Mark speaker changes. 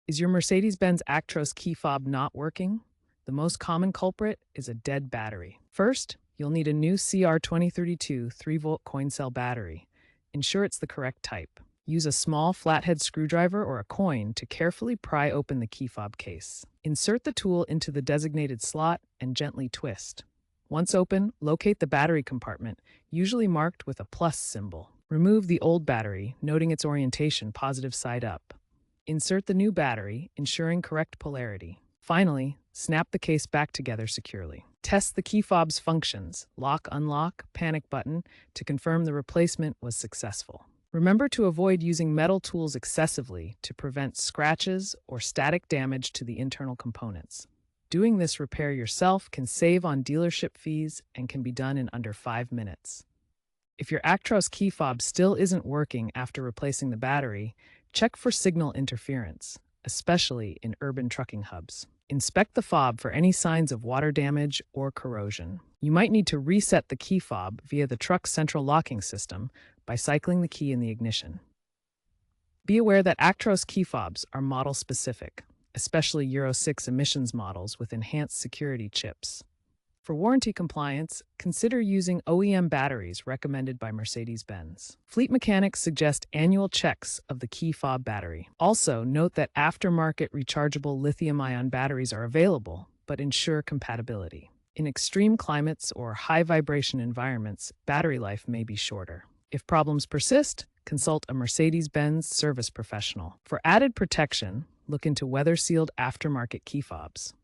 Speaker 1: Is your Mercedes-Benz Actros key fob not working? The most common culprit is a dead battery. First, you'll need a new CR2032 3-volt coin cell battery. Ensure it's the correct type. Use a small flathead screwdriver or a coin to carefully pry open the key fob case. Insert the tool into the designated slot and gently twist. Once open, locate the battery compartment, usually marked with a plus symbol. Remove the old battery, noting its orientation positive side up. Insert the new battery, ensuring correct polarity. Finally, snap the case back together securely. Test the key fob's functions, lock, unlock, panic button, to confirm the replacement was successful. Remember to avoid using metal tools excessively to prevent scratches or static damage to the internal components. Doing this repair yourself can save on dealership fees and can be done in under 5 minutes. If your Actros key fob still isn't working after replacing the battery, check for signal interference, especially in urban trucking hubs. Inspect the fob for any signs of water damage or corrosion. You might need to reset the key fob via the truck's central locking system by cycling the key in the ignition. Be aware that Actros key fobs are model-specific, especially Euro 6 emissions models with enhanced security chips. For warranty compliance, consider using OEM batteries recommended by Mercedes-Benz. Fleet mechanics suggest annual checks of the key fob battery. Also, note that aftermarket rechargeable lithium-ion batteries are available, but ensure compatibility. In extreme climates or high-vibration environments, battery life may be shorter. If problems persist, consult a Mercedes-Benz service professional. For added protection, look into weather-sealed aftermarket key fobs.